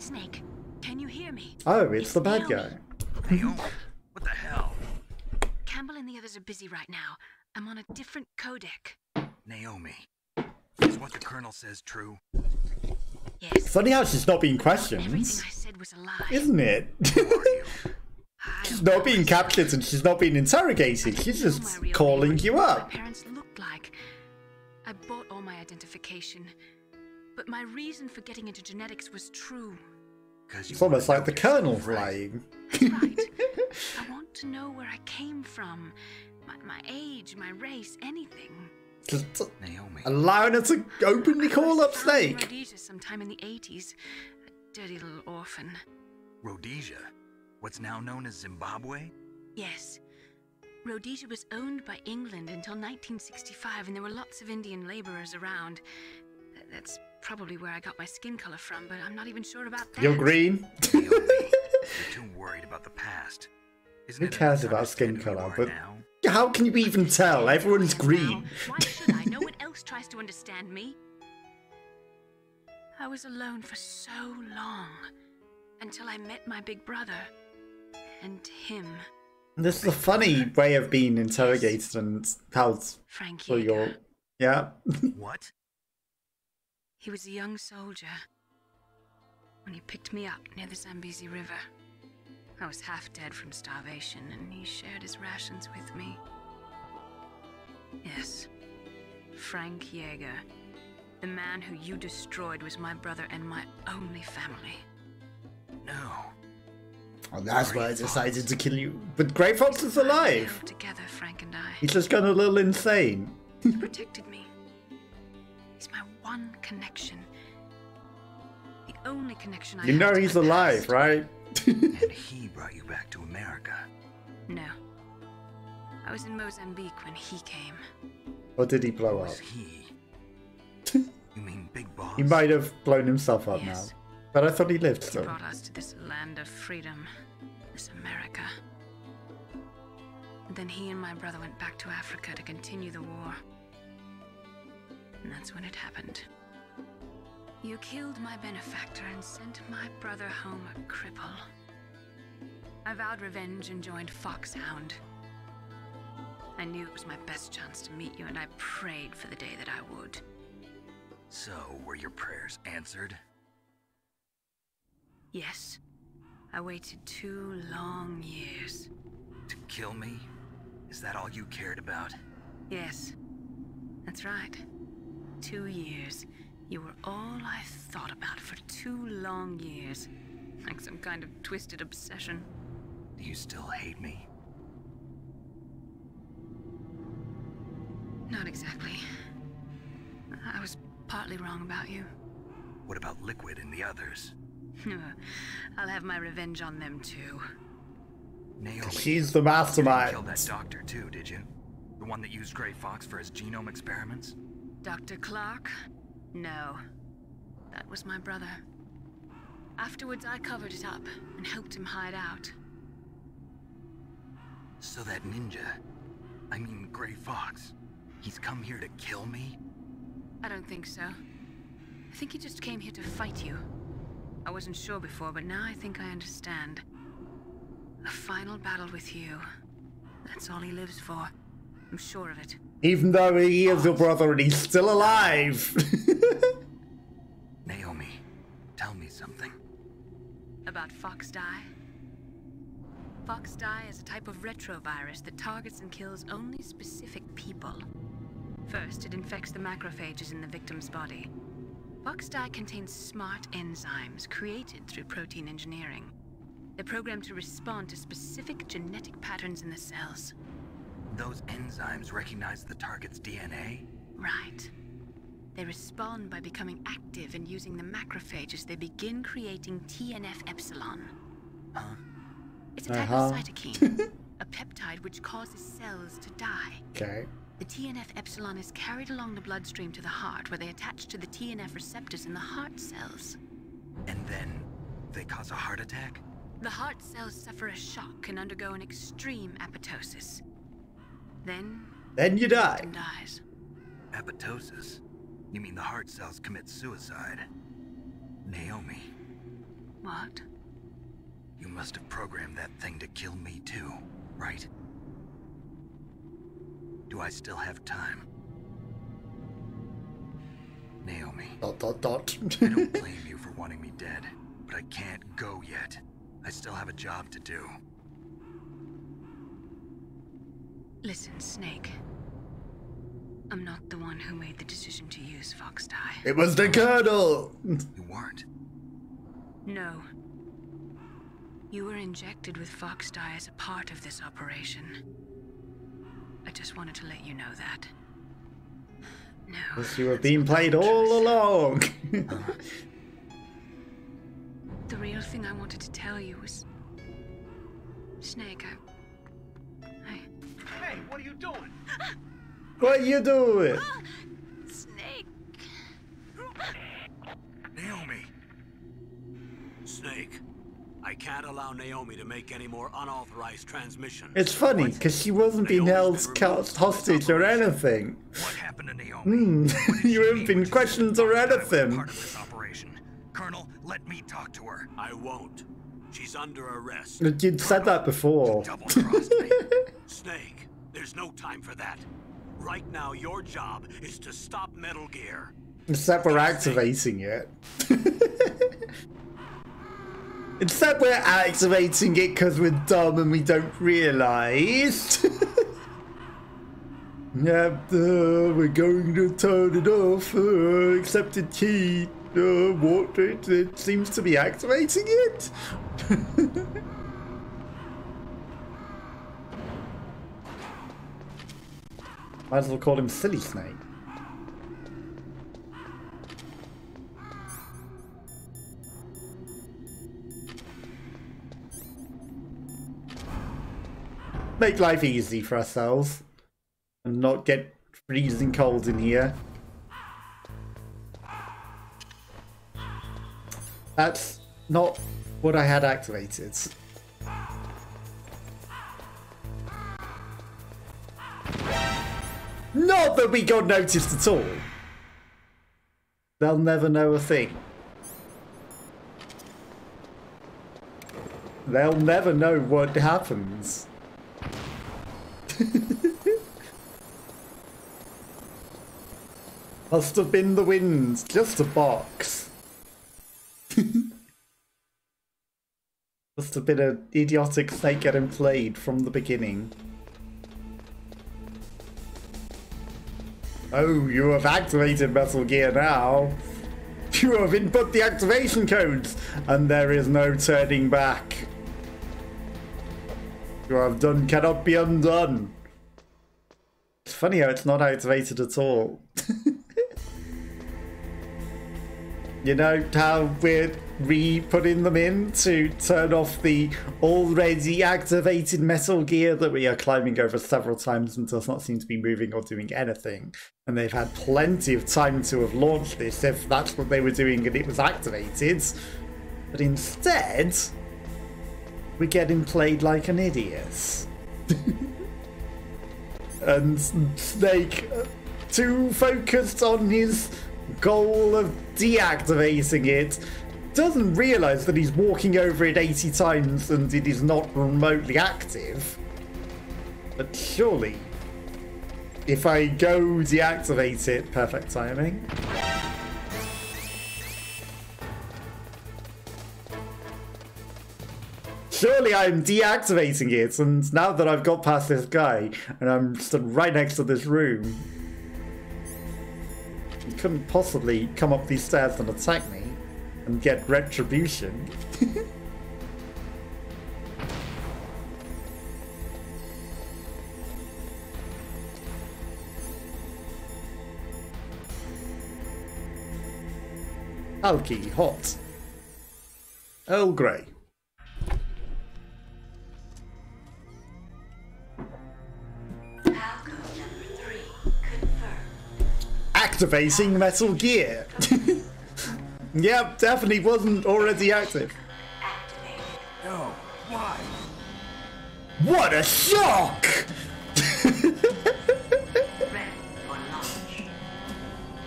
Snake, can you hear me? Oh, it's the bad Naomi. guy. Naomi, what the hell? Campbell and the others are busy right now. I'm on a different codec. Naomi, is what the Colonel says true? Yes. Funny how she's not being Everything questioned, I said was a lie. isn't it? Who are you? I She's don't not being know. captured and she's not being interrogated. She's know just my real calling name or you what up. My parents looked like. I bought all my identification, but my reason for getting into genetics was true. It's almost like the Colonel's lying. That's right. I want to know where I came from, my age, my race, anything. Just Naomi. allowing her to openly call up I was found in Snake. Rhodesia sometime in the 80s. A dirty little orphan. Rhodesia? What's now known as Zimbabwe? Yes. Rhodesia was owned by England until 1965, and there were lots of Indian laborers around. That's probably where I got my skin color from, but I'm not even sure about that. You're green. Naomi, you're too worried about the past. Isn't Who it cares enough about to skin understand who color? you But are now? how can you even tell? Everyone's green. Why should I? No one else tries to understand me. I was alone for so long, until I met my big brother. And him. This is a funny way of being interrogated and how Frank for your... Yeager. Yeah. What? He was a young soldier when he picked me up near the Zambezi River. I was half dead from starvation, and he shared his rations with me. Yes, Frank Yeager. The man who you destroyed was my brother and my only family. No. Oh, that's why I decided to kill you. But Grey Fox is alive. Together, Frank and I. He's just gone a little insane. He protected me. He's my one connection. The only connection I You have know to he's my alive, past. right? And he brought you back to America. No. I was in Mozambique when he came. Or did he blow up? Was he? You mean Big Boss? He might have blown himself up Yes. now. But I thought he lived He still. brought us to this land of freedom, this America. And then he and my brother went back to Africa to continue the war. And that's when it happened. You killed my benefactor and sent my brother home a cripple. I vowed revenge and joined Foxhound. I knew it was my best chance to meet you, and I prayed for the day that I would. So, were your prayers answered? Yes. I waited 2 long years. To kill me? Is that all you cared about? Yes. That's right. 2 years. You were all I thought about for 2 long years. Like some kind of twisted obsession. Do you still hate me? Not exactly. I was partly wrong about you. What about Liquid and the others? I'll have my revenge on them too. Naomi, She's the you didn't kill mastermind. that doctor too, did you? The one that used Grey Fox for his genome experiments? Dr. Clark? No. That was my brother. Afterwards, I covered it up and helped him hide out. So that ninja, I mean Grey Fox, he's come here to kill me? I don't think so. I think he just came here to fight you. I wasn't sure before, but now I think I understand. A final battle with you. That's all he lives for. I'm sure of it. Even though he is your brother and he's still alive. Naomi, tell me something. About Fox Die? Fox Die is a type of retrovirus that targets and kills only specific people. First, it infects the macrophages in the victim's body. Fox Die contains smart enzymes created through protein engineering. They're programmed to respond to specific genetic patterns in the cells. Those enzymes recognize the target's DNA? Right. They respond by becoming active and using the macrophages. They begin creating TNF-epsilon. Huh? It's a type Uh-huh. of cytokine, a peptide which causes cells to die. Okay. The TNF-epsilon is carried along the bloodstream to the heart, where they attach to the TNF receptors in the heart cells. And then they cause a heart attack? The heart cells suffer a shock and undergo an extreme apoptosis. Then Then you the die. victim dies. Apoptosis? You mean the heart cells commit suicide? Naomi, What? You must have programmed that thing to kill me too, right? Do I still have time? Naomi. ... I don't blame you for wanting me dead, but I can't go yet. I still have a job to do. Listen, Snake. I'm not the one who made the decision to use Fox Dye. It was the Colonel! You weren't. No. You were injected with Fox Dye as a part of this operation. I just wanted to let you know that. No. Because you were being played all along. The real thing I wanted to tell you was... Snake, Hey, what are you doing? What are you doing? Snake! Naomi! Snake, I can't allow Naomi to make any more unauthorized transmissions. It's funny, because she wasn't being held hostage or anything. What happened to Naomi? You haven't been questioned or anything. Part of this operation. Colonel, let me talk to her. I won't. She's under arrest. You'd said that before. Double-crossed me. Snake, there's no time for that. Right now, your job is to stop Metal Gear. Except we're activating it. Except we're activating it because we're dumb and we don't realise. Yep, we're going to turn it off. Accepted key. What? It seems to be activating it. Might as well call him Silly Snake. Make life easy for ourselves and not get freezing cold in here. That's not what I had activated. Not that we got noticed at all. They'll never know a thing. They'll never know what happens. Must have been the wind, just a box. Must have been an idiotic snake getting played from the beginning. Oh, you have activated Metal Gear now. You have input the activation codes, and there is no turning back. You have done cannot be undone. It's funny how it's not activated at all. You know how we're re-putting them in to turn off the already activated Metal Gear that we are climbing over several times and does not seem to be moving or doing anything. And they've had plenty of time to have launched this if that's what they were doing and it was activated. But instead, we're getting played like an idiot. And Snake, too focused on his goal of deactivating it, doesn't realise that he's walking over it 80 times and it is not remotely active. But surely, if I go deactivate it, perfect timing. Surely I'm deactivating it, and now that I've got past this guy and I'm stood right next to this room, he couldn't possibly come up these stairs and attack me and get retribution. Alky, hot. Earl Grey. Activating Metal Gear. Yep, definitely wasn't already active. No, why? What a shock!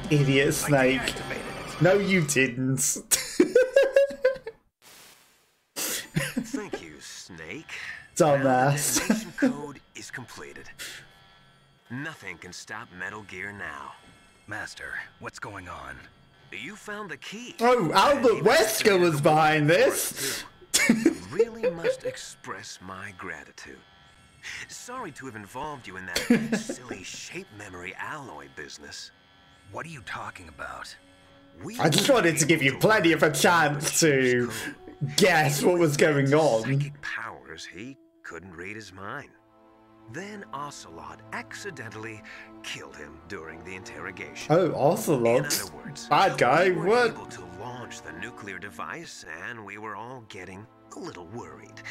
Idiot Snake. No, you didn't. news, Snake. Dumbass. Now the detonation code is completed. Nothing can stop Metal Gear now. Master, what's going on? You found the key. Oh, Albert Wesker was behind this. I really must express my gratitude. Sorry to have involved you in that silly shape memory alloy business. What are you talking about? I just wanted to give you plenty of a chance to guess what was going on. Psychic powers, he couldn't read his mind. Then Ocelot accidentally killed him during the interrogation. Oh, Ocelot. In other words, Bad guy, we weren't what? able to launch the nuclear device, and we were all getting a little worried.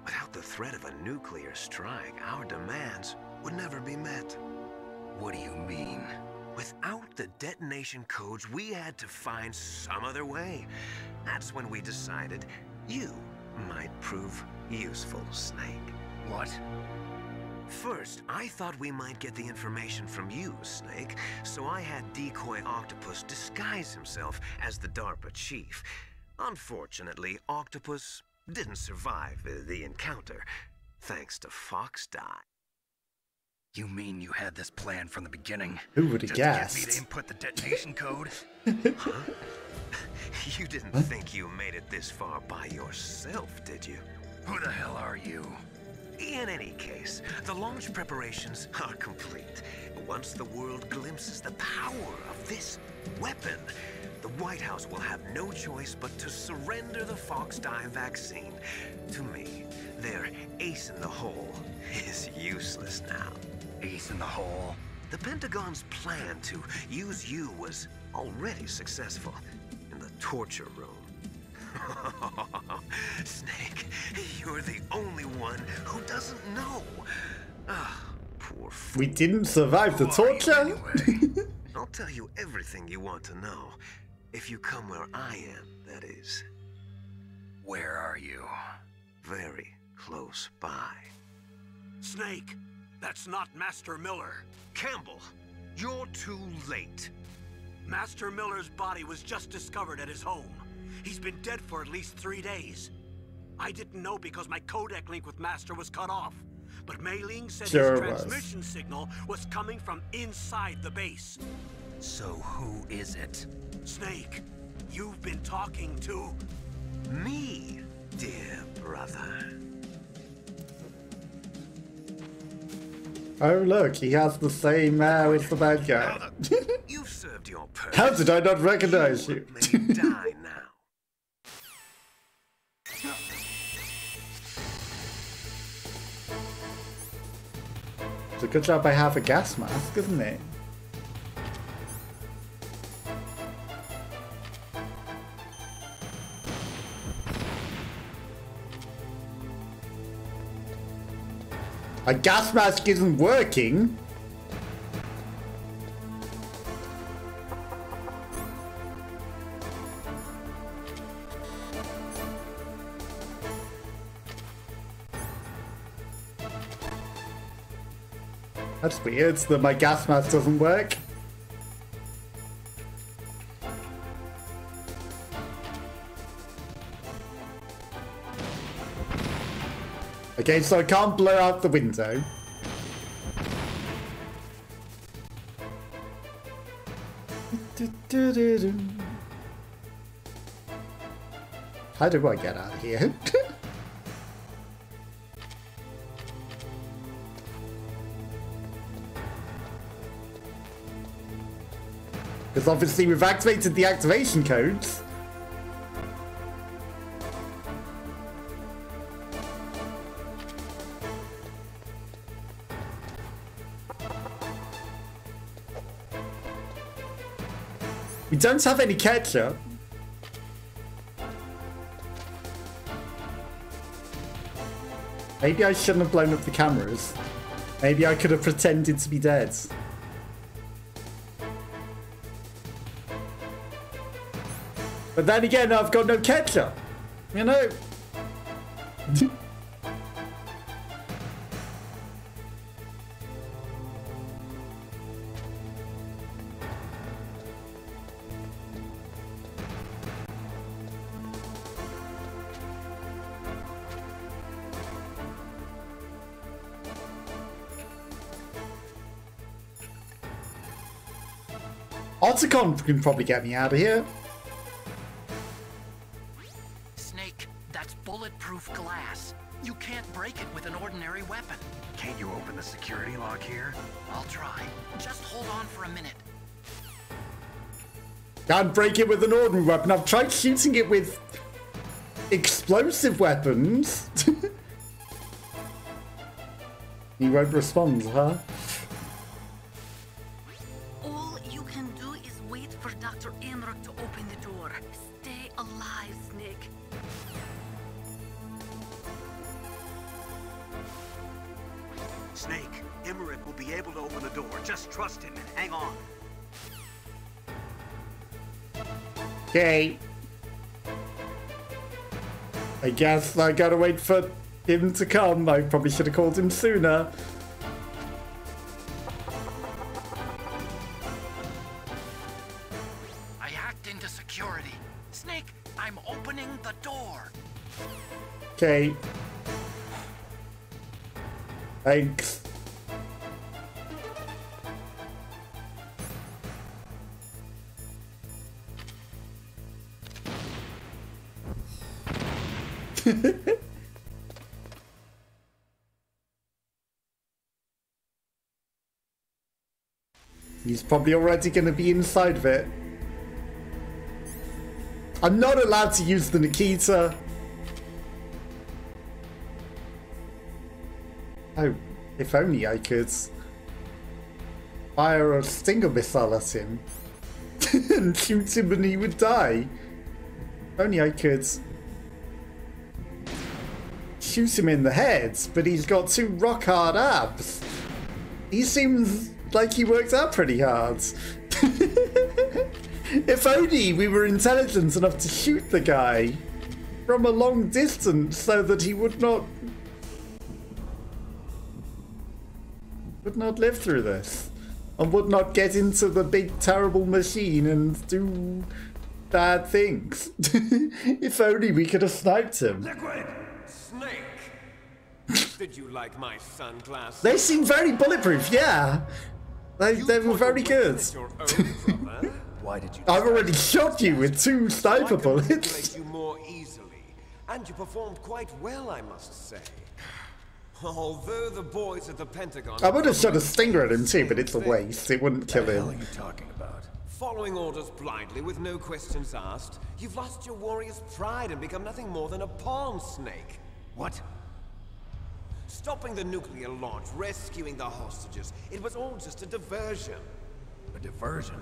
Without the threat of a nuclear strike, our demands would never be met. What do you mean? Without the detonation codes, we had to find some other way. That's when we decided you might prove useful, Snake. What? First, I thought we might get the information from you, Snake, so I had Decoy Octopus disguise himself as the DARPA chief. Unfortunately, Octopus didn't survive the encounter, thanks to Fox Die. You mean you had this plan from the beginning? Who would have Just to get me guessed? to input the detonation code? Huh? You didn't think you made it this far by yourself, did you? Who the hell are you? In any case, the launch preparations are complete. Once the world glimpses the power of this weapon, the White House will have no choice but to surrender the Fox Die vaccine. To me, their ace in the hole is useless now. Ace in the hole? The Pentagon's plan to use you was already successful in the torture room. Snake, you're the only one who doesn't know. Ah, poor fool. We didn't survive the Who are you torture? anyway? I'll tell you everything you want to know. If you come where I am, that is. Where are you? Very close by. Snake, that's not Master Miller. Campbell, you're too late. Master Miller's body was just discovered at his home. He's been dead for at least 3 days. I didn't know because my codec link with Master was cut off. But Mei Ling said Sure his it was. transmission signal was coming from inside the base. So who is it? Snake, you've been talking to... Me, dear brother. Oh, look, he has the same hair as the bad guy. You've served your purpose. How did I not recognize you? May die now. It's a good job I have a gas mask, isn't it? A gas mask isn't working. That's weird that my gas mask doesn't work. Okay, so I can't blow out the window. How do I get out of here? Because obviously we've activated the activation codes. We don't have any ketchup. Maybe I shouldn't have blown up the cameras. Maybe I could have pretended to be dead. But then again, I've got no ketchup. You know? Otacon can probably get me out of here. Snake, that's bulletproof glass. You can't break it with an ordinary weapon. Can't you open the security lock here? I'll try. Just hold on for a minute. Can't break it with an ordinary weapon. I've tried shooting it with explosive weapons. He won't respond, huh? All you can do is wait for Dr. Emmerich to open the door. Stay alive, Snake. Snake, Emmerich will be able to open the door. Just trust him and hang on. Okay. I guess I gotta wait for him to come. I probably should have called him sooner. I hacked into security. Snake, I'm opening the door. Okay. Thanks. He's probably already going to be inside of it. I'm not allowed to use the Nikita. Oh, if only I could fire a Stinger missile at him and shoot him and he would die. If only I could shoot him in the head, but he's got 2 rock hard abs. He seems like he worked out pretty hard. If only we were intelligent enough to shoot the guy from a long distance so that he would not live through this and would not get into the big terrible machine and do bad things. If only we could have sniped him. Liquid! Snake! Did you like my sunglasses? They seem very bulletproof, yeah. They were very good. Why did you? I've already shot you with 2 sniper bullets. Manipulate you more easily, and you performed quite well, I must say. Although the boys at the Pentagon... I would have shot a Stinger at him too, but it's a waste. It wouldn't kill What the hell are him. you talking about? Following orders blindly with no questions asked, you've lost your warrior's pride and become nothing more than a pawn, Snake. What? Stopping the nuclear launch, rescuing the hostages, it was all just a diversion. A diversion?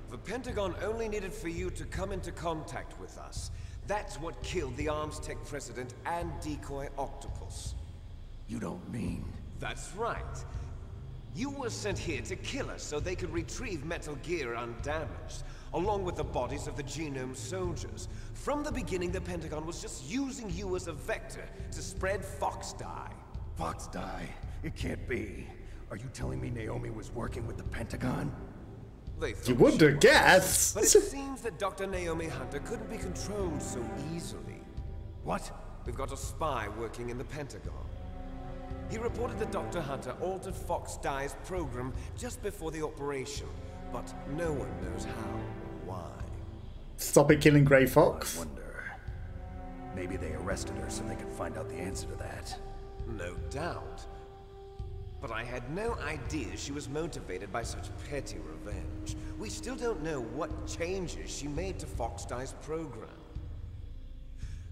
The Pentagon only needed for you to come into contact with us. That's what killed the Arms Tech president and decoy octopus. You don't mean... That's right. You were sent here to kill us so they could retrieve Metal Gear undamaged, along with the bodies of the Genome soldiers. From the beginning, the Pentagon was just using you as a vector to spread Fox dye. Fox die? It can't be. Are you telling me Naomi was working with the Pentagon? They thought You would she have was. guessed. But it seems that Dr. Naomi Hunter couldn't be controlled so easily. What? We've got a spy working in the Pentagon. He reported that Dr. Hunter altered Fox Dye's program just before the operation, but no one knows how or why. Stop it killing Grey I Fox. wonder. Maybe they arrested her so they could find out the answer to that. No doubt. But I had no idea she was motivated by such petty revenge. We still don't know what changes she made to Fox Dye's program.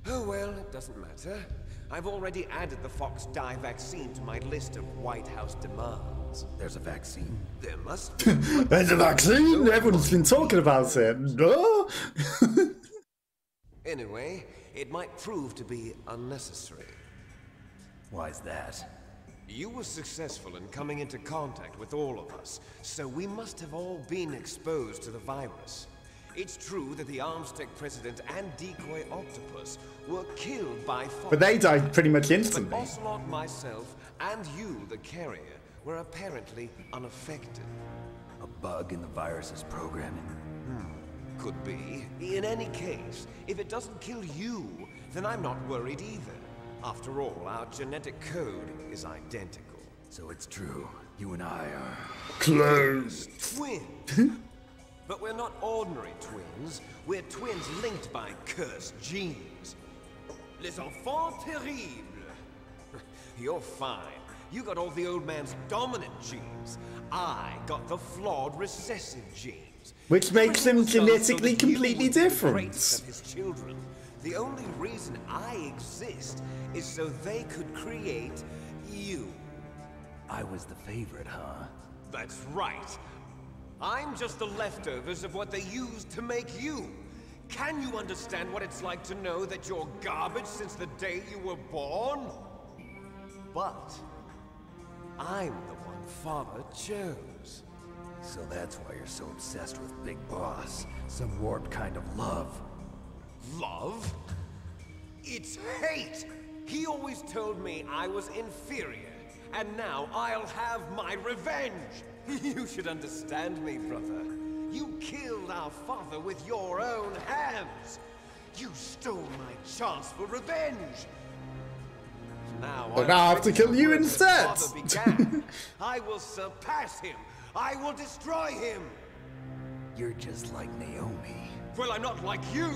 Oh well, it doesn't matter. I've already added the Fox Dye vaccine to my list of White House demands. There's a vaccine. There must be. There's a vaccine. Everyone's been talking about it. No? Anyway, it might prove to be unnecessary. Why's that? You were successful in coming into contact with all of us, so we must have all been exposed to the virus. It's true that the Arms Tech president and decoy octopus were killed by Fox. But they died pretty much But instantly. Ocelot, myself, and you, the carrier, were apparently unaffected. A bug in the virus's programming? Could be. In any case, if it doesn't kill you, then I'm not worried either. After all, our genetic code is identical. So it's true. You and I are... Close. Twins. But we're not ordinary twins. We're twins linked by cursed genes. Les enfants terribles. You're fine. You got all the old man's dominant genes. I got the flawed recessive genes. Which makes them genetically completely different. Of his children. The only reason I exist is so they could create you. I was the favorite, huh? That's right. I'm just the leftovers of what they used to make you. Can you understand what it's like to know that you're garbage since the day you were born? But I'm the one Father chose. So that's why you're so obsessed with Big Boss. Some warped kind of love. Love? It's hate! He always told me I was inferior, and now I'll have my revenge! You should understand me, brother. You killed our father with your own hands! You stole my chance for revenge! But now I have to kill you instead! I will surpass him! I will destroy him! You're just like Naomi. Well, I'm not like you!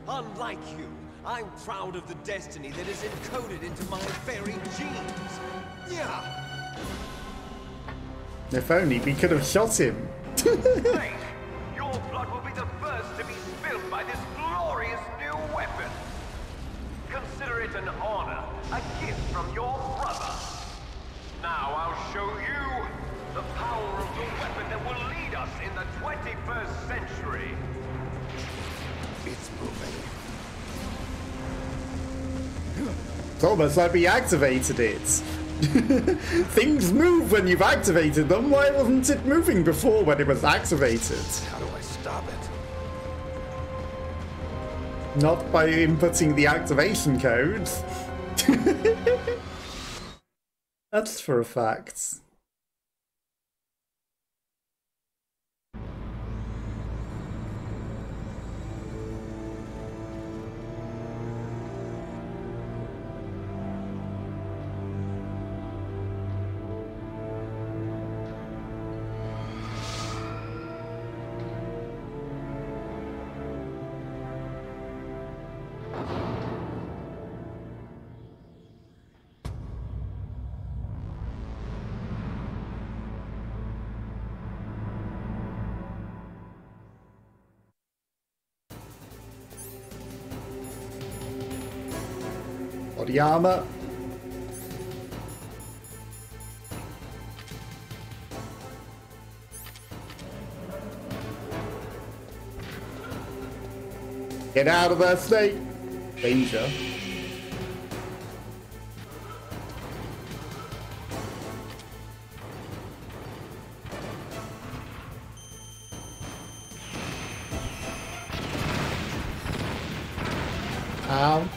Unlike you, I'm proud of the destiny that is encoded into my very genes! Yeah! If only we could have shot him. Great! Your blood will be the first to be spilled by this glorious new weapon! Consider it an honor, a gift from your brother. Now I'll show you the power of the weapon that will lead us in the 21st century. It's moving. It's almost like we activated it. Things move when you've activated them. Why wasn't it moving before when it was activated? How do I stop it? Not by inputting the activation code. That's for a fact. Body armor. Get out of there, Snake. Danger. Ow.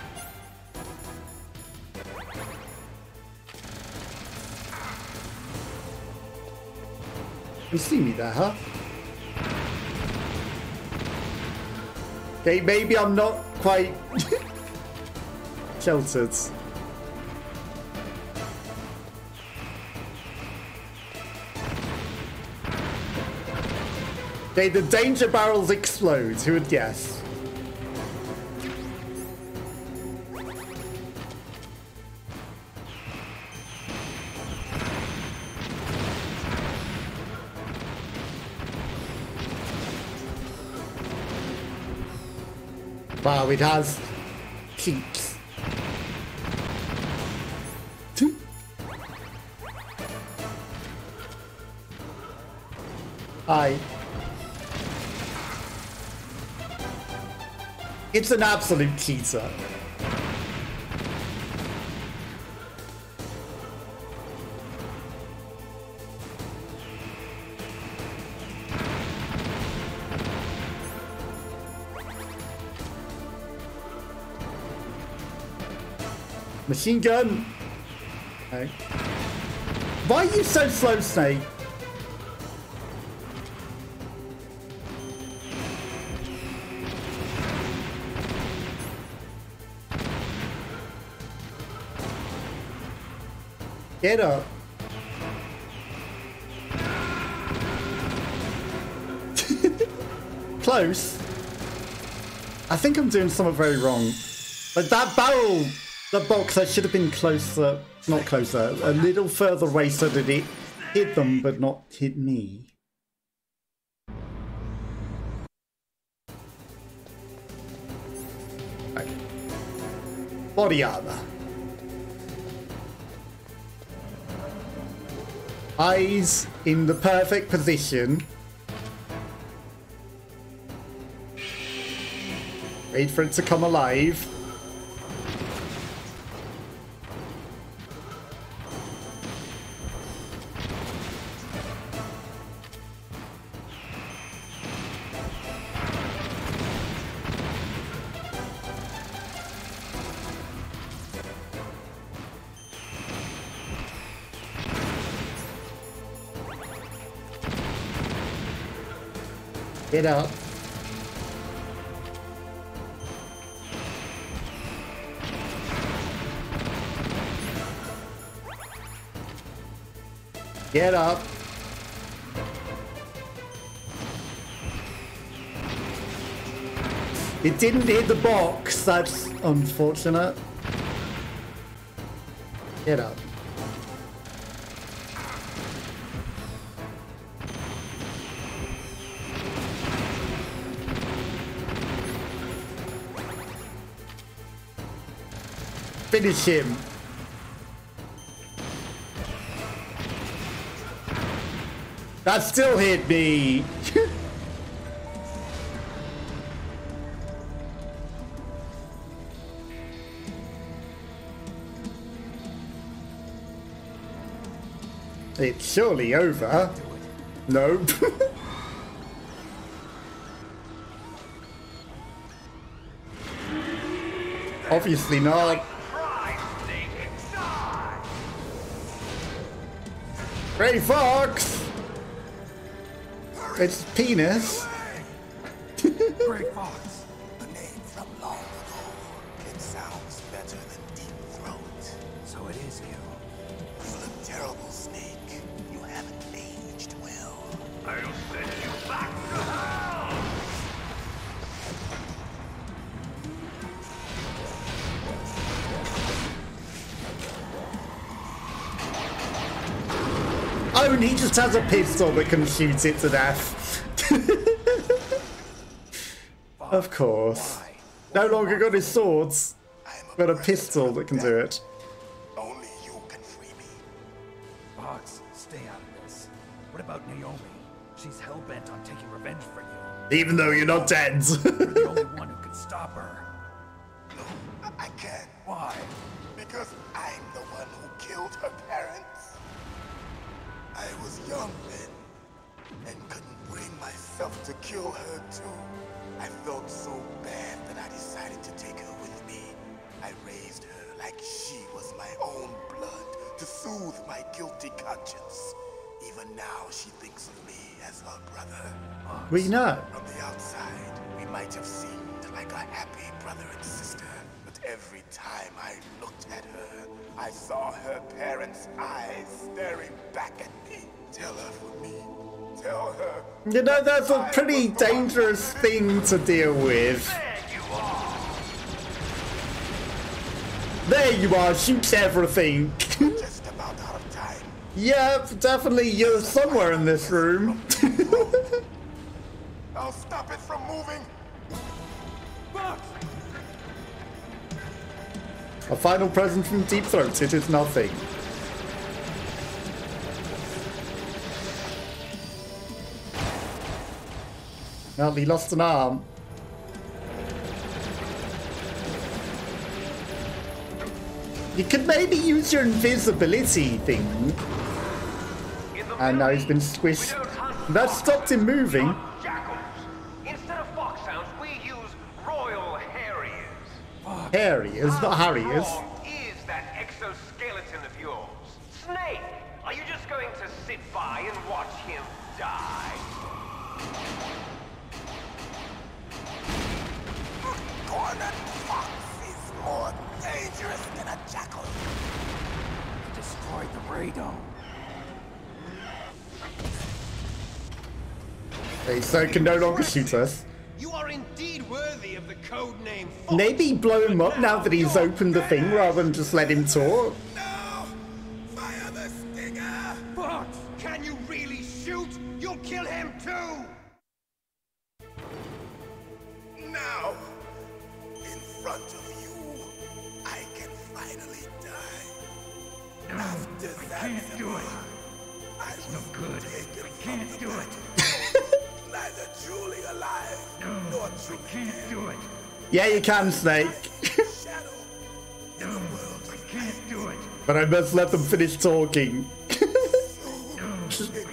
You see me there, huh? Okay, maybe I'm not quite sheltered. Okay, the danger barrels explode. Who would guess? Wow, it has cheeks. Hi. It's an absolute cheater. Machine gun. Okay. Why are you so slow, Snake? Get up. close. I think I'm doing something very wrong. Like that barrel, the box, I should have been closer, not closer, a little further away so that it hit them but not hit me. Right. Body armor. Eyes in the perfect position. Wait for it to come alive. Get up. Get up. It didn't hit the box. That's unfortunate. Get up. Finish him. That still hit me. It's surely over. Nope. Obviously not. Gray Fox! It's penis. Gray Fox. A name from long ago. It sounds better than Deep Throat. So it is you. You look terrible, Snake. You haven't aged well. I'll send you back to hell! Oh, and he just has a pistol that can shoot it to death. Of course. No longer got his swords, but a pistol that can do it. Only you can free me. Fox, stay out of this. What about Naomi? She's hell-bent on taking revenge for you. Even though you're not dead. You're the only one who can stop her. No, I can't. Why? Because I'm the one who killed her parents. I was young then, and couldn't bring myself to kill her too. I felt so bad that I decided to take her with me. I raised her like she was my own blood to soothe my guilty conscience. Even now she thinks of me as her brother. We know. From the outside, we might have seemed like a happy brother and sister, but every time I looked at her, I saw her parents' eyes staring back at me. Tell her for me. Tell her. You know, that's a pretty dangerous thing to deal with. There you are, shoots everything. Just about out of time. Yep, definitely you're somewhere in this room. I'll stop it from moving. A final present from Deep Throat, it is nothing. Well, he lost an arm. You could maybe use your invisibility thing. And now he's been squished. That stopped him moving. Instead of foxhounds, we use royal harriers. Harriers, not harriers. How long is that exoskeleton of yours? Snake, are you just going to sit by and watch him die? Cornered fox is more dangerous than a jackal. Destroyed the radome. Okay, so it can no longer shoot us. the code name Fox. Maybe blow him up now that he's opened the thing rather than just let him talk. No! Fire the stinger! Fox, can you really shoot? You'll kill him too! Now, in front of you, I can finally die. No, After I can't do it. I It's no was good. taken I from can't the do it. battle. Neither truly alive, No, nor I truly can't do it. Yeah, you can, Snake. shadow. No, I can't do it. But I must let them finish talking.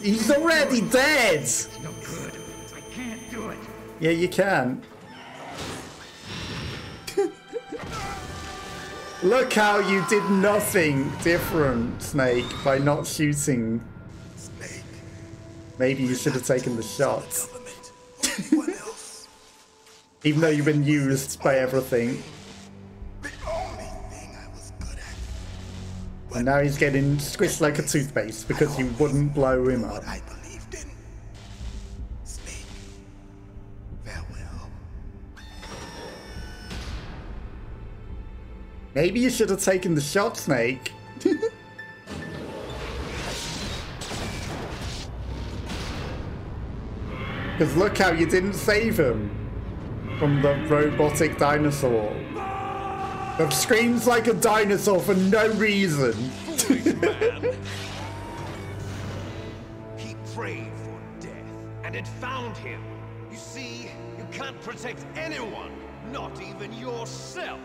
He's already dead! It's no good. I can't do it. Yeah, you can. Look how you did nothing different, Snake, by not shooting. Snake. Maybe you should have taken the shot. Government. Anyone else? Even though you've been used by everything. The only thing I was good at. And now he's getting squished like a toothpaste because you wouldn't blow him up. What I believed in. Snake. Farewell. Maybe you should have taken the shot, Snake. Because look how you didn't save him from the robotic dinosaur. That screams like a dinosaur for no reason. Foolish man. He prayed for death, and it found him. You see, you can't protect anyone, not even yourself.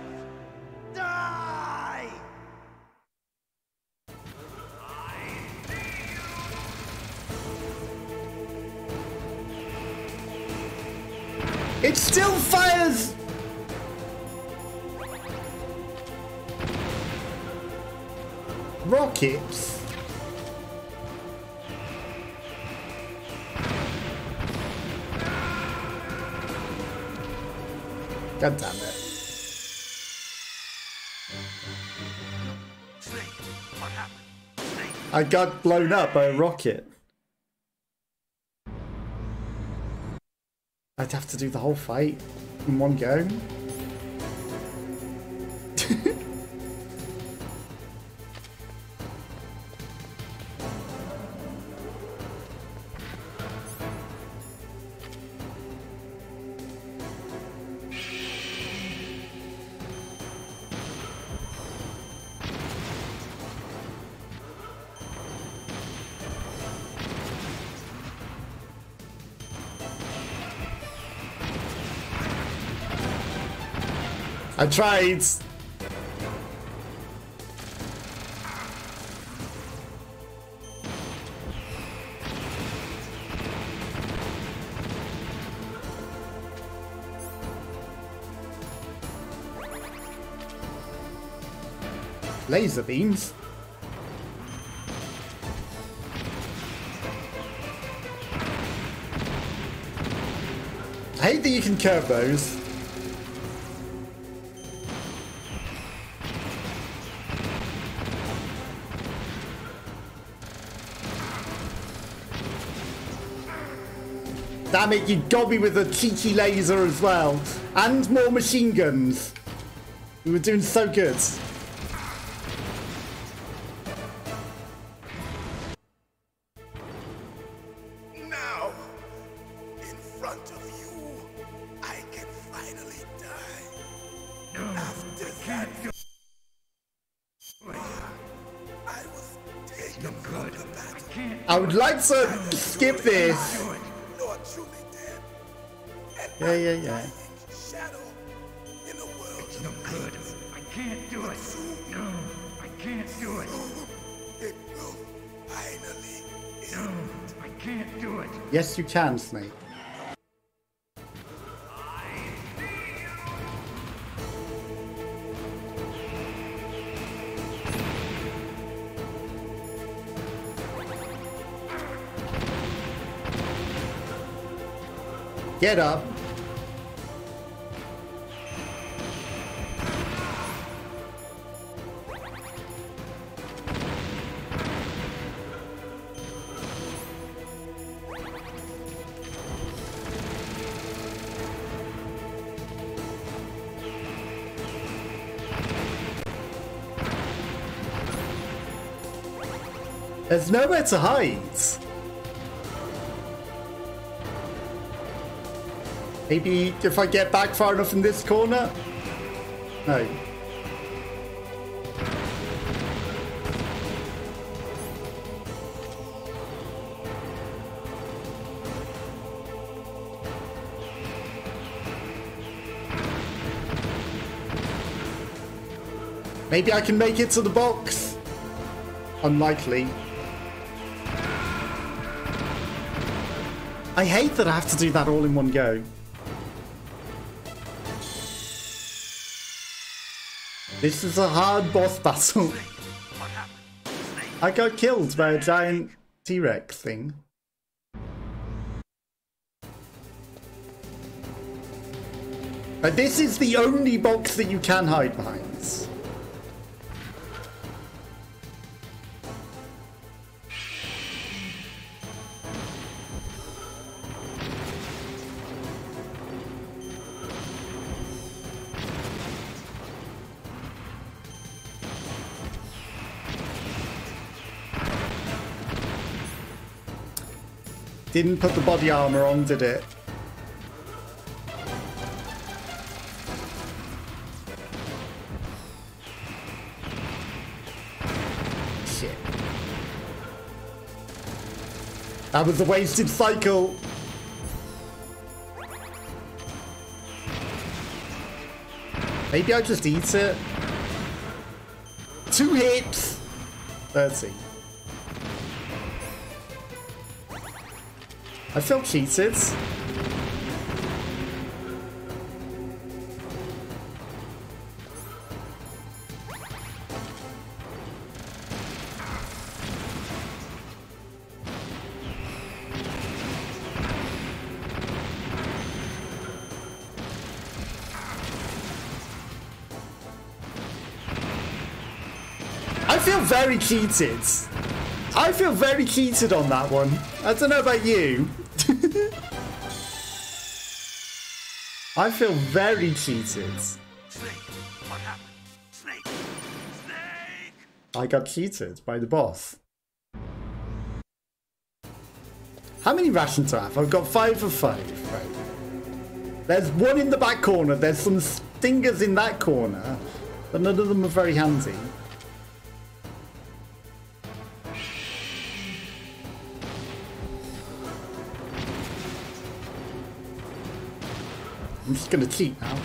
Die! It still fires! Rockets? God damn it. Snake, what happened? Snake. I got blown up by a rocket. I'd have to do the whole fight in one go. I tried. Laser beams. I hate that you can curve those. Damn it, you got me with a cheeky laser as well. And more machine guns. We were doing so good. Now, in front of you, I can finally die. No, After I can't do it. I was taken No from good. the I battle. can't I would like to skip this. do it. Nor truly dead. And Yeah, my yeah, yeah. dying shadow in a world It's no of good. I can't do it. No, I can't do it. it will finally No, end. I can't do it. Yes, you can, Snake. Get up. There's nowhere to hide. Maybe if I get back far enough in this corner? No. Maybe I can make it to the box. Unlikely. I hate that I have to do that all in one go. This is a hard boss battle. I got killed by a giant T-Rex thing. But this is the only box that you can hide behind. Didn't put the body armor on, did it? Shit. That was a wasted cycle. Maybe I just eat it. 2 hits. 30. I feel cheated. I feel very cheated. I feel very cheated on that one. I don't know about you. I feel very cheated. Snake, what happened? Snake! Snake! I got cheated by the boss. How many rations do I have? I've got 5 of 5. Right. There's one in the back corner. There's some stingers in that corner, but none of them are very handy. I'm just gonna cheat now.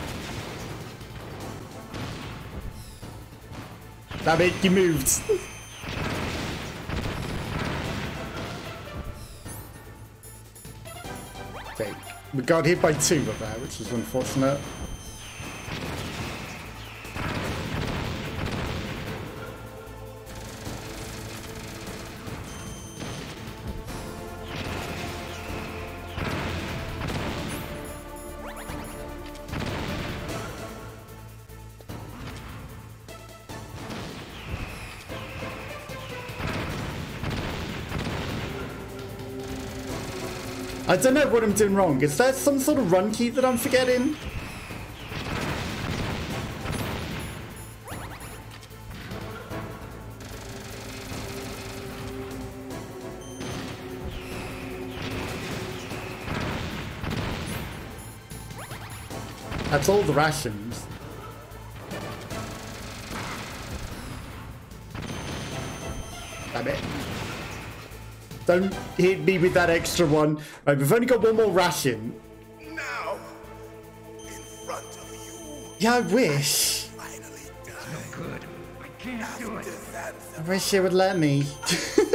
Damn it, you moved. Okay, we got hit by 2 up there, which is unfortunate. I don't know what I'm doing wrong. Is there some sort of run key that I'm forgetting? That's all the rations. Damn it. Don't hit me with that extra one. Right, we've only got 1 more ration. Now, in front of you. Yeah, I wish. Finally die. No good. I can't do it. I wish it would let me. Taken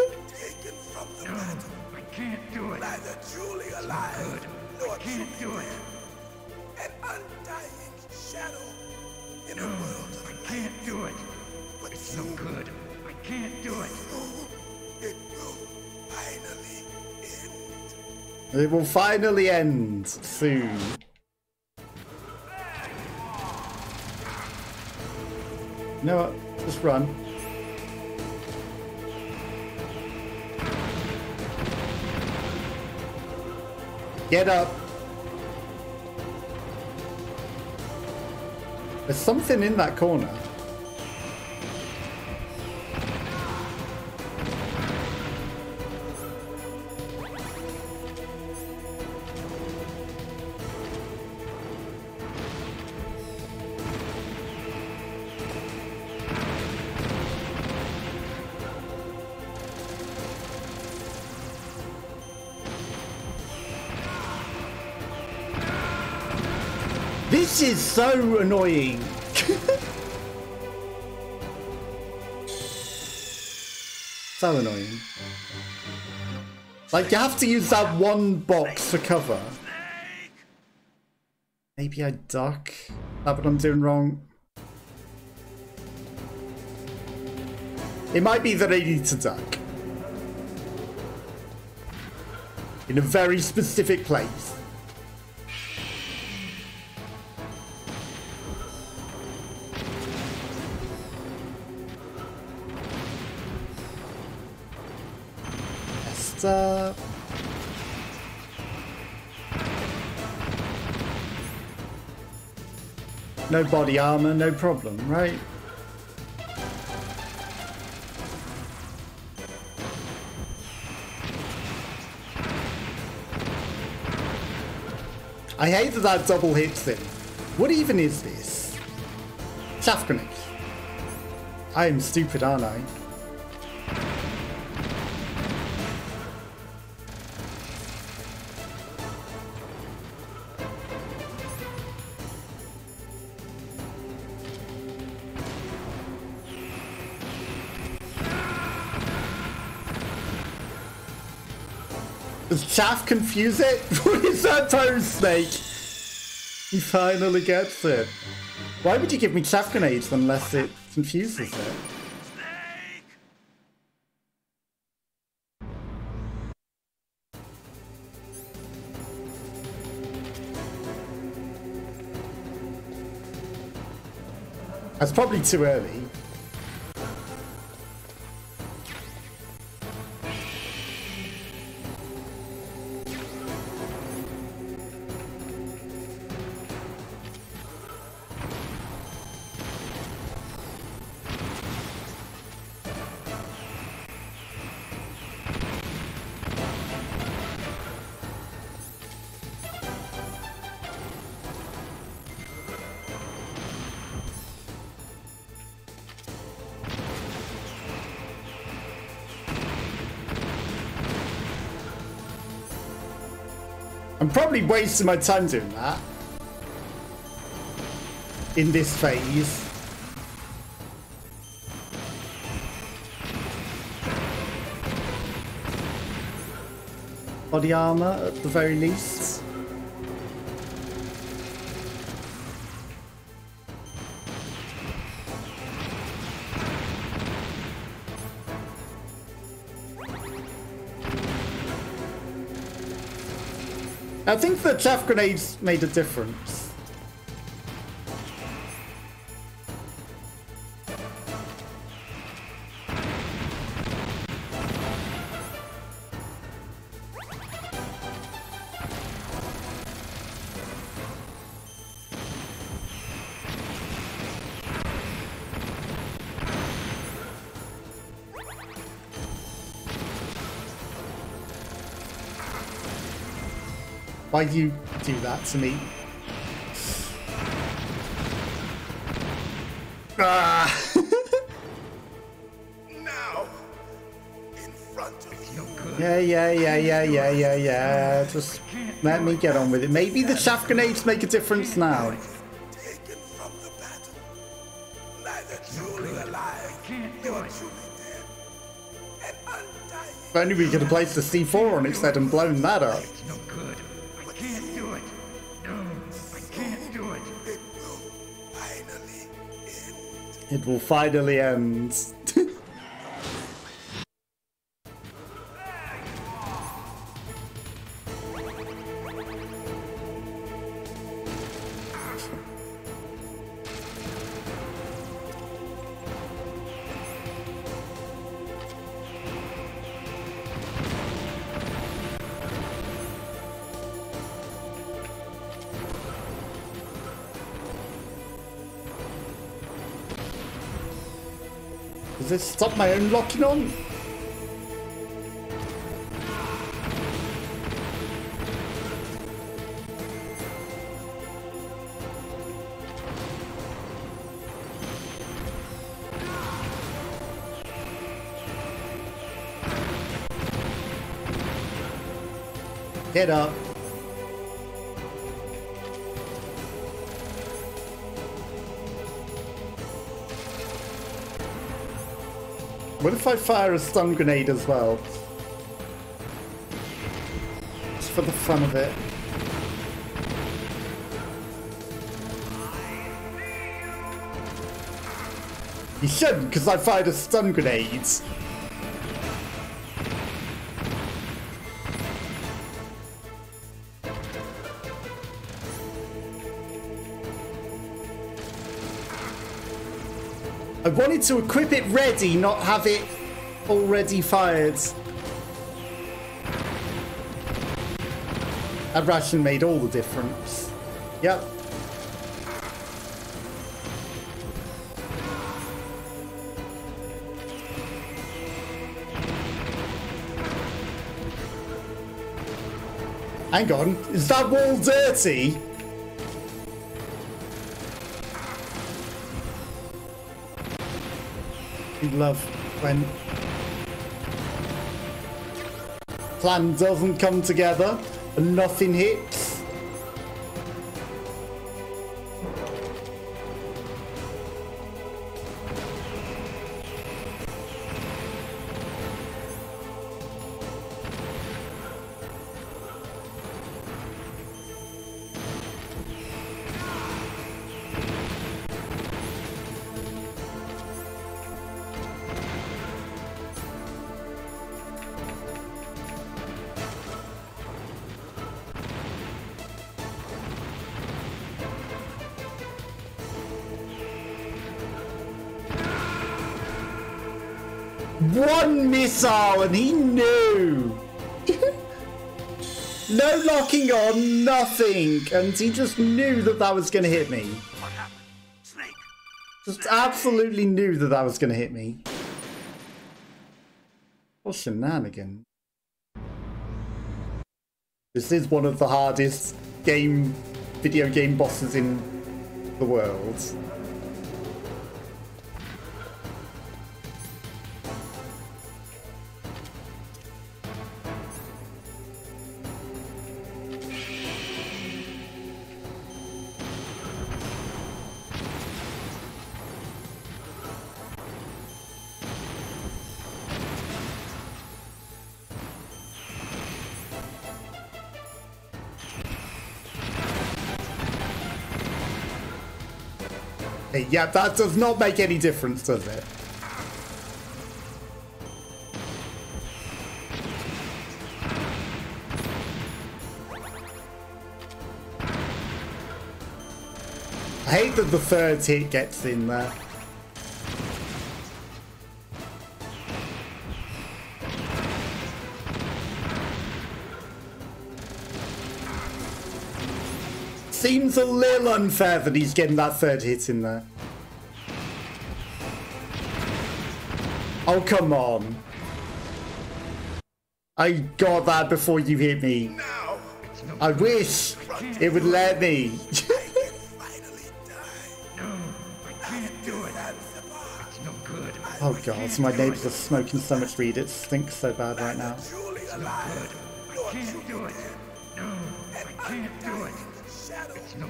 from the No, battle. I can't do it. Neither truly alive, Good. nor I can't do it. an undying shadow in No, a world of I can't do it. But It's no soon, good. I can't do it. it will finally end. It will finally end soon. You know what? Just run. Get up. There's something in that corner. This is so annoying. So annoying. Like, you have to use that one box for cover. Maybe I duck. That's what I'm doing wrong. It might be that I need to duck. In a very specific place. Esther. No body armor, no problem, right? I hate that that double hits him. What even is this? Chaff grenade. I am stupid, aren't I? Does Chaff confuse it? What is that toad snake? He finally gets it. Why would you give me chaff grenades unless it confuses it? That's probably too early. I'm probably wasting my time doing that. In this phase. Body armor at the very least. I think the chaff grenades made a difference. Why do you do that to me? Ah! Now, in front of you. Yeah. Just let me get on with it. Maybe the chaff grenades make a difference now. Taken from the battle. Neither truly alive nor truly dead. And undying. If only we could have placed the C4 on its head and blown that up. No good. I can't do it. No, I can't do it. It will finally end. It will finally end. Does this stop my own locking on? Get up. What if I fire a stun grenade as well? Just for the fun of it. You shouldn't, because I fired a stun grenade. I wanted to equip it ready, not have it already fired. That ration made all the difference. Yep. Hang on, is that wall dirty? I love when plan doesn't come together and nothing hits. One missile and he knew. No locking on, nothing. And he just knew that that was going to hit me. What happened? Snake. Just absolutely knew that that was going to hit me. What shenanigan. This is one of the hardest video game bosses in the world. Hey, yeah, that does not make any difference, does it? I hate that the third hit gets in there. Seems a little unfair that he's getting that third hit in there. Oh, come on. I got that before you hit me. I wish it would let me. Oh god, my neighbours are smoking so much weed, it stinks so bad right now.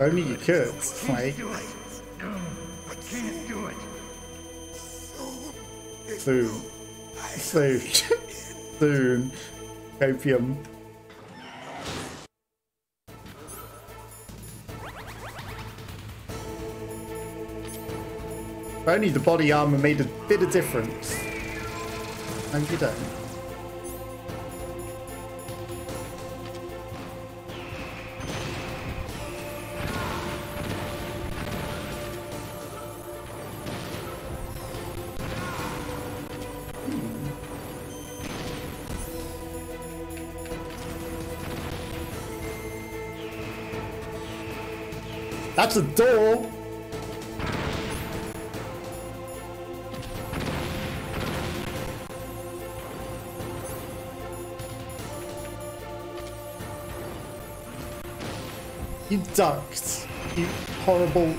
Only you could, like. Soon. Soon. Soon. Opium. If only the body armor made a bit of difference. No, you don't. That's a door. You ducked. You horrible.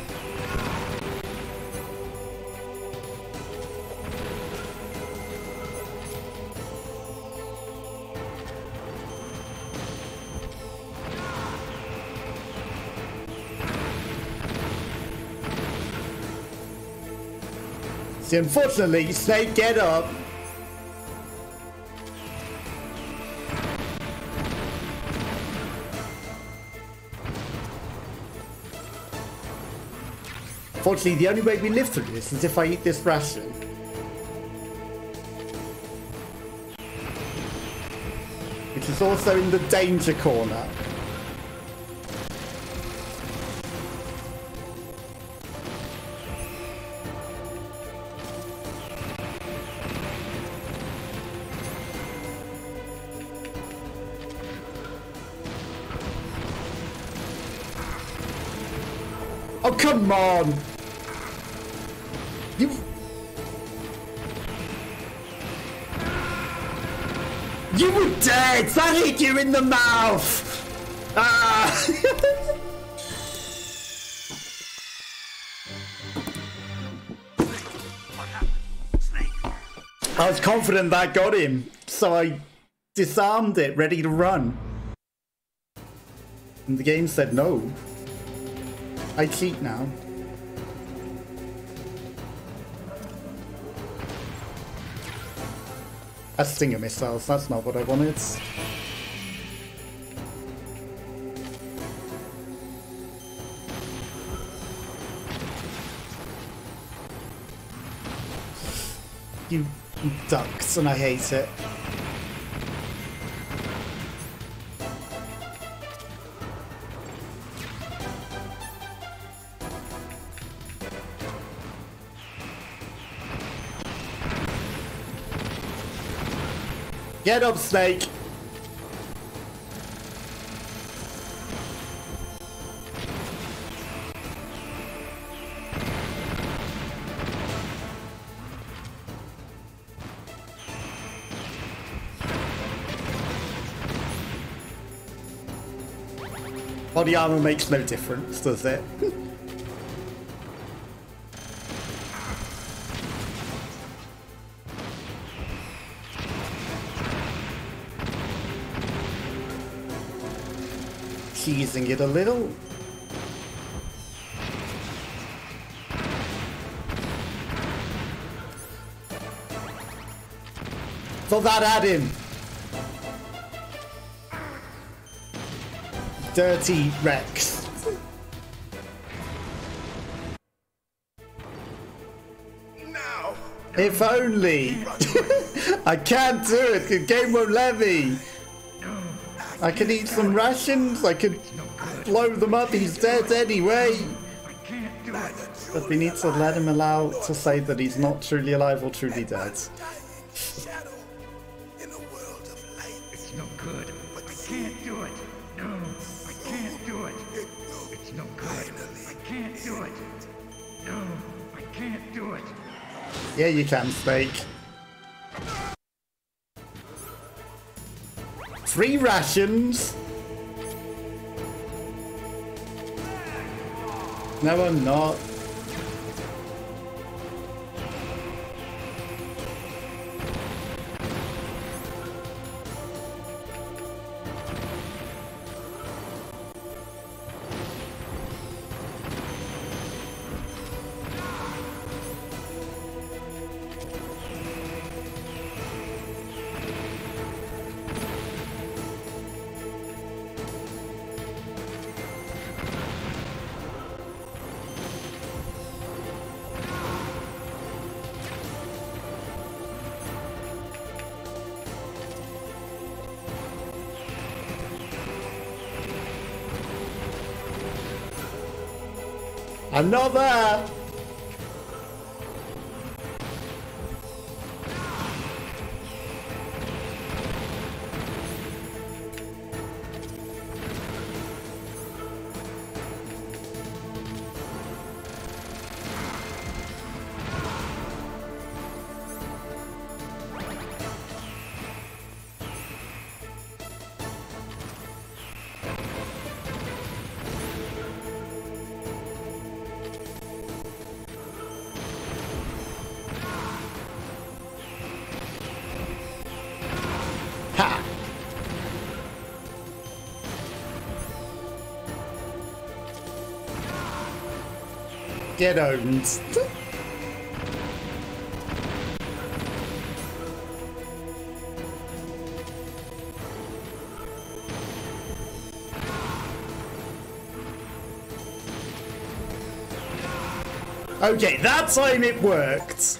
See, unfortunately, Snake, get up. Fortunately, the only way we live through this is if I eat this ration. Which is also in the danger corner. Oh, come on! You were dead! That hit you in the mouth! Ah! I was confident that got him, so I disarmed it, ready to run. And the game said no. I cheat now. That's stinger missiles, that's not what I wanted. You ducks, and I hate it. Get up, Snake! Body armor makes no difference, does it? Teasing it a little. Throw that at him. Dirty Rex. No. If only. I can't do it. The game won't let me. I could eat some rations. I could blow them up. He's dead anyway. But we need to let him allow to say that he's not truly alive or truly dead. It's no good. I can't do it. No, I can't do it. It's no good. I can't do it. No, I can't do it. Yeah, you can, Snake. 3 rations. No, I'm not. I'm not there! Get owned. Okay, that time it worked.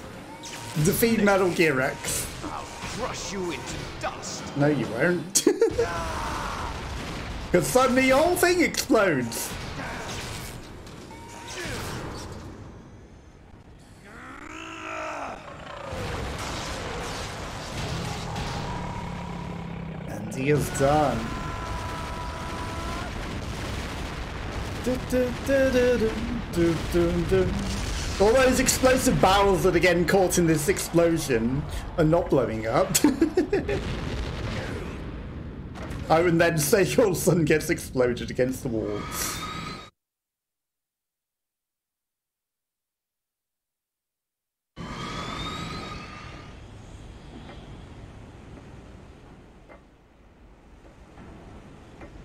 Defeat Metal Gear X. I'll crush you into dust. No, you won't. Because suddenly the whole thing explodes. And he is done. All those explosive barrels that are getting caught in this explosion are not blowing up. Oh, and then say your son gets exploded against the wall.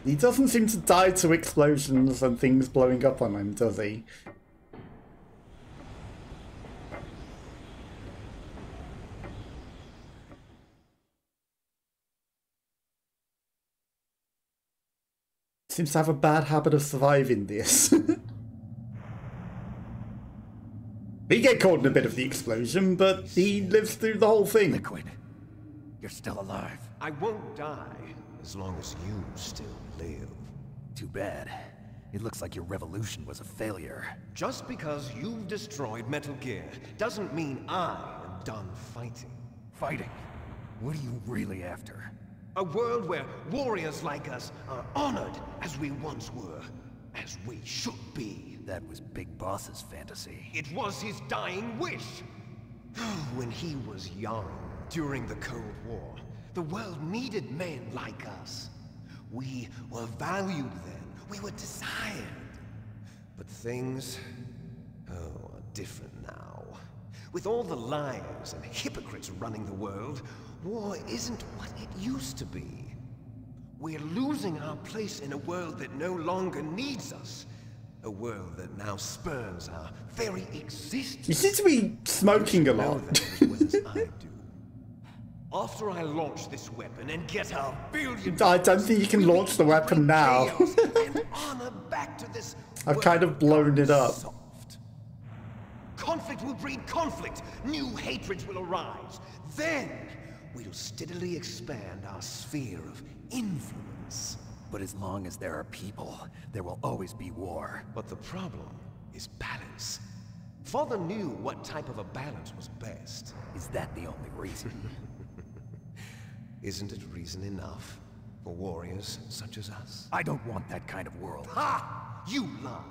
He doesn't seem to die to explosions and things blowing up on him, does he? Seems to have a bad habit of surviving this. He get caught in a bit of the explosion, but he lives through the whole thing. Liquid, you're still alive. I won't die as long as you still live. Too bad. It looks like your revolution was a failure. Just because you've destroyed Metal Gear doesn't mean I am done fighting. Fighting? What are you really after? A world where warriors like us are honored as we once were, as we should be. That was Big Boss's fantasy. It was his dying wish. When he was young, during the Cold War, the world needed men like us. We were valued then. We were desired. But things, are different now. With all the liars and hypocrites running the world, war isn't what it used to be. We're losing our place in a world that no longer needs us. A world that now spurns our very existence. You seem to be smoking a lot. As well as I do. After I launch this weapon and get our billion... I don't think you can launch the weapon now. and honor back to this I've kind of blown it up. Soft. Conflict will breed conflict. New hatreds will arise. Then we'll steadily expand our sphere of influence. But as long as there are people, there will always be war. But the problem is balance. Father knew what type of a balance was best. Is that the only reason? Isn't it reason enough for warriors such as us? I don't want that kind of world. Ha! You lie.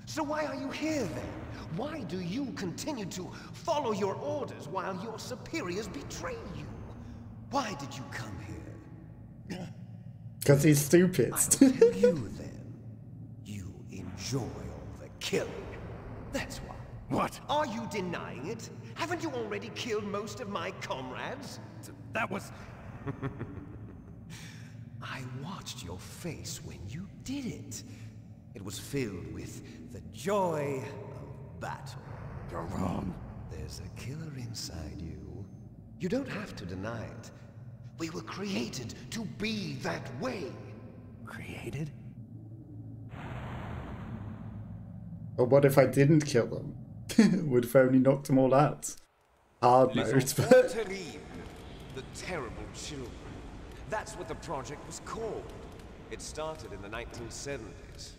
So why are you here then? Why do you continue to follow your orders while your superiors betray you? Why did you come here? Because he's stupid. I'll tell you then. You enjoy all the killing. That's why. What? Are you denying it? Haven't you already killed most of my comrades? That was... I watched your face when you did it. It was filled with the joy of battle. You're wrong. There's a killer inside you. You don't have to deny it. We were created to be that way. Created? Or what if I didn't kill them? Would have only knocked them all out. Hard mode, but... The terrible children. That's what the project was called. It started in the 1970s.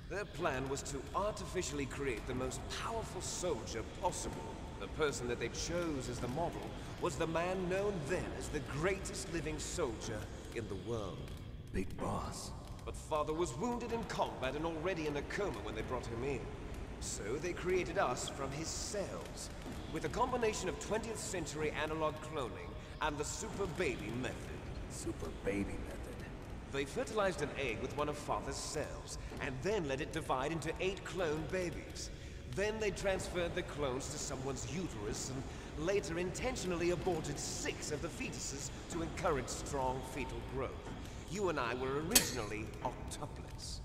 Their plan was to artificially create the most powerful soldier possible. The person that they chose as the model was the man known then as the greatest living soldier in the world. Big Boss. But Father was wounded in combat and already in a coma when they brought him in. So they created us from his cells, with a combination of 20th century analog cloning and the super baby method. Super baby method. They fertilized an egg with one of Father's cells, and then let it divide into 8 clone babies. Then they transferred the clones to someone's uterus, and later intentionally aborted 6 of the fetuses to encourage strong fetal growth. You and I were originally octuplets.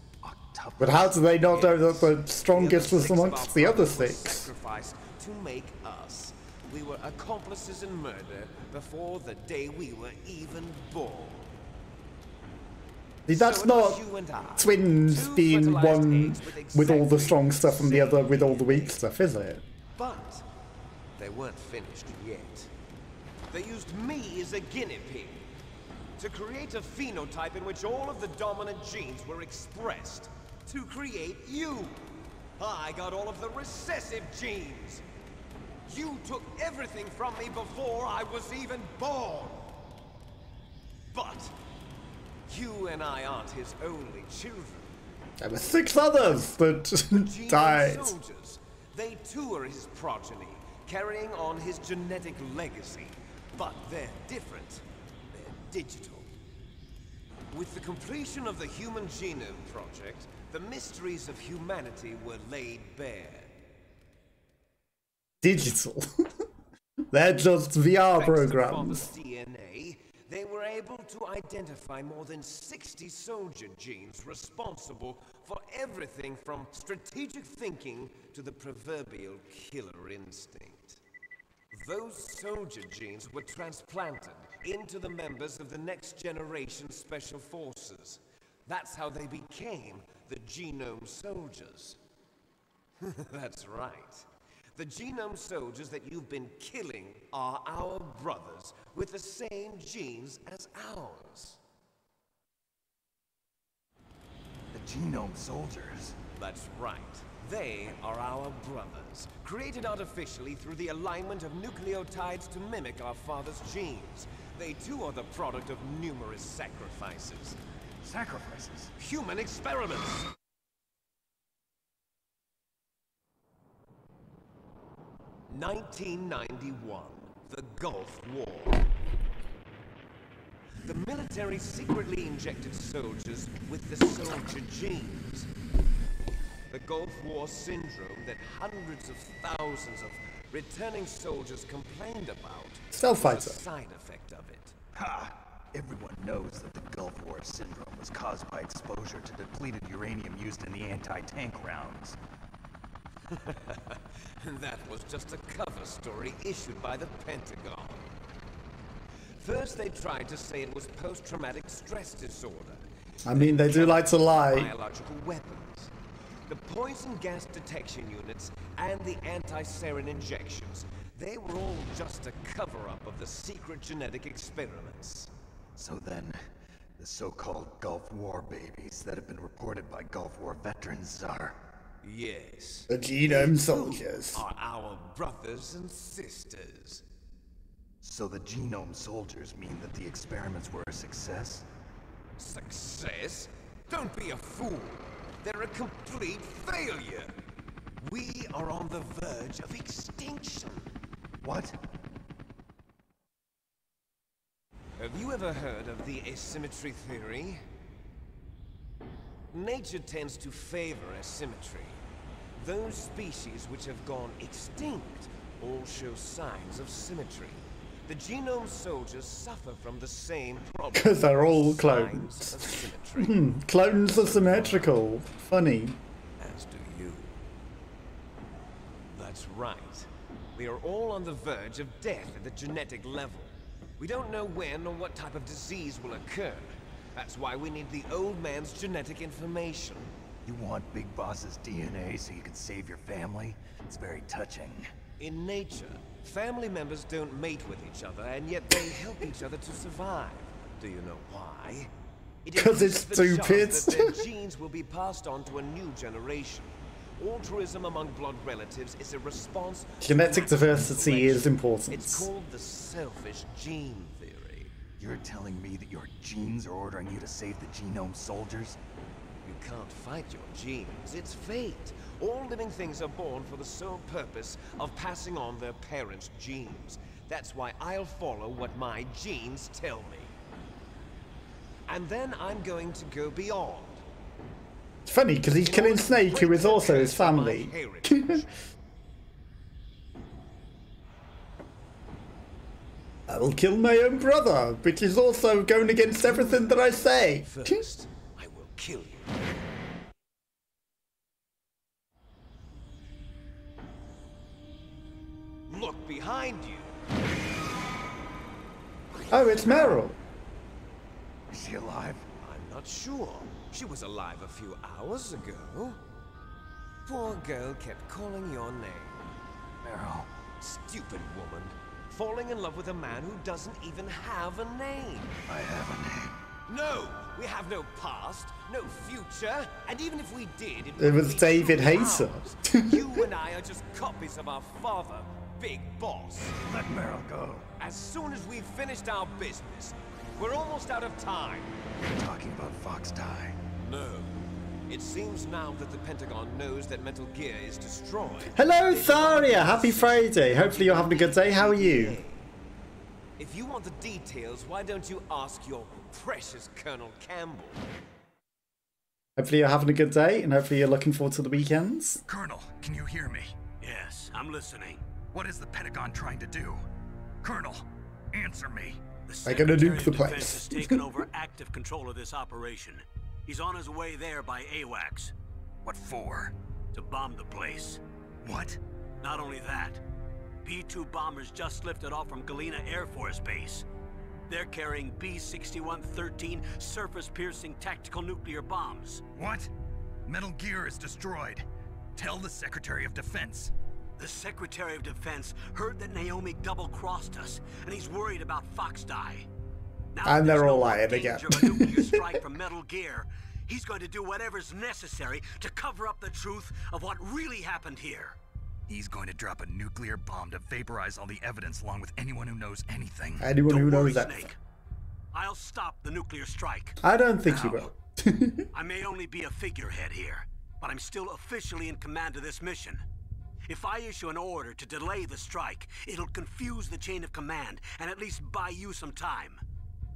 But how do they not know that the strongest was amongst the other 6? Sacrificed to make us. We were accomplices in murder before the day we were even born. See, that's So it not was you and I, twins two being fertilized one eggs with all the exactly strong stuff and the same other with all the weak DNA. stuff, is it? But they weren't finished yet. They used me as a guinea pig to create a phenotype in which all of the dominant genes were expressed to create you. I got all of the recessive genes. You took everything from me before I was even born. But you and I aren't his only children. There were 6 others that Genome died. soldiers, they too are his progeny, carrying on his genetic legacy. But they're different. They're digital. With the completion of the Human Genome Project, the mysteries of humanity were laid bare. Digital. They're just VR Thanks to programs. Father's DNA, they were able to identify more than 60 soldier genes responsible for everything from strategic thinking to the proverbial killer instinct. Those soldier genes were transplanted into the members of the next generation special forces. That's how they became the genome soldiers. That's right. The genome soldiers that you've been killing are our brothers with the same genes as ours. The genome soldiers. That's right. They are our brothers, created artificially through the alignment of nucleotides to mimic our father's genes. They too are the product of numerous sacrifices. Sacrifices? Human experiments! (1991), the Gulf War. The military secretly injected soldiers with the soldier genes. The Gulf War syndrome that hundreds of thousands of returning soldiers complained about Stealth was fighter. a side effect of it. Ha! Everyone knows that the Gulf War syndrome was caused by exposure to depleted uranium used in the anti-tank rounds. That was just a cover story issued by the Pentagon. First, they tried to say it was post-traumatic stress disorder. I mean, they do like to lie. Biological weapons. The poison gas detection units and the anti-sarin injections, they were all just a cover-up of the secret genetic experiments. So then, the so-called Gulf War babies that have been reported by Gulf War veterans are... Yes. The genome soldiers. Are our brothers and sisters. So the genome soldiers mean that the experiments were a success? Success? Don't be a fool. They're a complete failure. We are on the verge of extinction. What? Have you ever heard of the asymmetry theory? Nature tends to favor asymmetry. Those species which have gone extinct all show signs of symmetry. The genome soldiers suffer from the same problem. Because they're all Signs clones. of symmetry. Clones are symmetrical. Funny. As do you. That's right. We are all on the verge of death at the genetic level. We don't know when or what type of disease will occur. That's why we need the old man's genetic information. You want Big Boss's DNA so you can save your family? It's very touching. In nature, family members don't mate with each other, and yet they help each other to survive. Do you know why? It 'Cause it's increases the chance stupid. that their genes will be passed on to a new generation. Altruism among blood relatives is a response to Genetic natural diversity selection. is important. It's called the selfish gene theory. You're telling me that your genes are ordering you to save the genome soldiers? You can't fight your genes. It's fate. All living things are born for the sole purpose of passing on their parents' genes. That's why I'll follow what my genes tell me. And then I'm going to go beyond. It's funny because he's killing Snake, who is also his family. I will kill my own brother, which is also going against everything that I say. First, I will kill you. Look behind you. Oh, it's Meryl. Is she alive? I'm not not sure. She was alive a few hours ago. Poor girl kept calling your name. Meryl. Stupid woman. Falling in love with a man who doesn't even have a name. I have a name. No! We have no past, no future, and even if we did, It was David Hayter. Hayter. You and I are just copies of our father, Big Boss. Let Meryl go. As soon as we've finished our business, we're almost out of time. You're talking about Fox Die. No. It seems now that the Pentagon knows that Metal Gear is destroyed. Hello, Tharia. Happy Friday. Hopefully you're having a good day. How are you? If you want the details, why don't you ask your precious Colonel Campbell? Hopefully you're having a good day, and hopefully you're looking forward to the weekends. Colonel, can you hear me? Yes, I'm listening. What is the Pentagon trying to do? Colonel, answer me. They're gonna Secretary nuke the of Defense place. has taken over active control of this operation. He's on his way there by AWACS. What for? To bomb the place. What? Not only that, P-2 bombers just lifted off from Galena Air Force Base. They're carrying B-6113 surface-piercing tactical nuclear bombs. What? Metal Gear is destroyed. Tell the Secretary of Defense. The Secretary of Defense heard that Naomi double-crossed us, and he's worried about Fox Die. Now And they're there's all no more lying danger again. of a nuclear strike from Metal Gear. He's going to do whatever's necessary to cover up the truth of what really happened here. He's going to drop a nuclear bomb to vaporize all the evidence along with anyone who knows anything. Anyone who Don't worry, knows that. Snake. I'll stop the nuclear strike. I don't think you Now, will. I may only be a figurehead here, but I'm still officially in command of this mission. If I issue an order to delay the strike, it'll confuse the chain of command and at least buy you some time.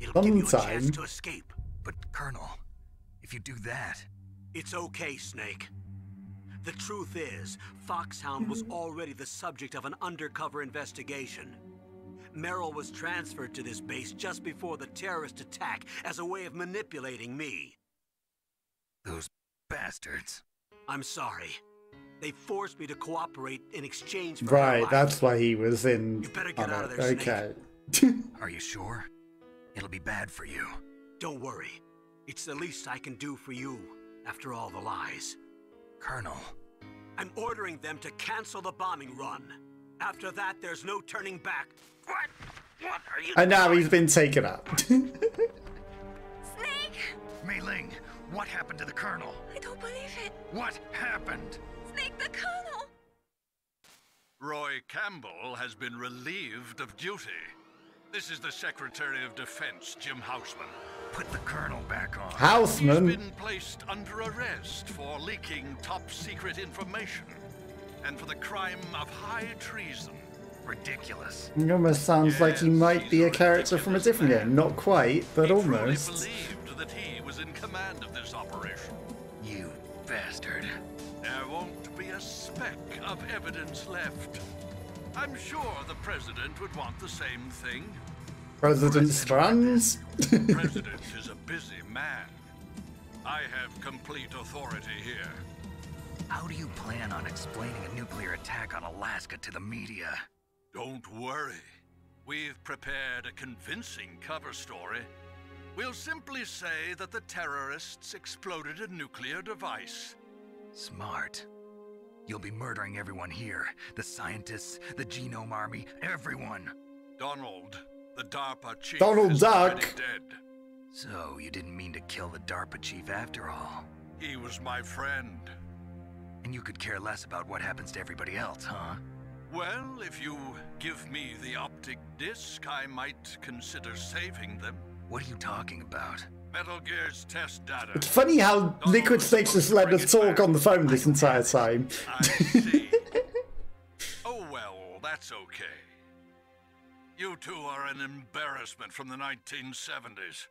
It'll give you a chance Time? to escape. But, Colonel, if you do that... It's okay, Snake. The truth is, Foxhound was already the subject of an undercover investigation. Meryl was transferred to this base just before the terrorist attack as a way of manipulating me. Those bastards. I'm sorry. They forced me to cooperate in exchange for Right, her life. that's why he was in. You better get on out of it. there, Okay. Are you sure? It'll be bad for you. Don't worry. It's the least I can do for you, after all the lies. Colonel. I'm ordering them to cancel the bombing run. After that, there's no turning back. What? What are you And now doing? he's been taken out. Snake! Mei Ling, what happened to the Colonel? I don't believe it. What happened? Snake, the Colonel! Roy Campbell has been relieved of duty. This is the Secretary of Defense, Jim Houseman. Put the Colonel back on. Houseman. He's been placed under arrest for leaking top-secret information and for the crime of high treason. Ridiculous. It almost sounds like he might Yes, be a he's character from a ridiculous different man. game. Not quite, but He truly almost. believed that he was in command of this operation. You bastard. There won't be a speck of evidence left. I'm sure the President would want the same thing. President Strands. The President is a busy man. I have complete authority here. How do you plan on explaining a nuclear attack on Alaska to the media? Don't worry. We've prepared a convincing cover story. We'll simply say that the terrorists exploded a nuclear device. Smart. You'll be murdering everyone here. The scientists, the Genome Army, everyone. Donald, the DARPA chief, Donald is Duck. already dead. So, you didn't mean to kill the DARPA chief after all. He was my friend. And you could care less about what happens to everybody else, huh? Well, if you give me the optic disc, I might consider saving them. What are you talking about? Metal Gear's test data. It's funny how Liquid Snakes just let us talk on the phone this entire time. I see. Oh well, that's okay. You two are an embarrassment from the 1970s.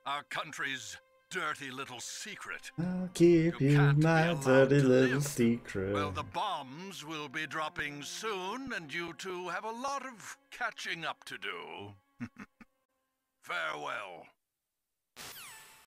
Our country's dirty little secret. I'll give You you can't be my allowed dirty to little live. secret. Well, the bombs will be dropping soon, and you two have a lot of catching up to do. Farewell.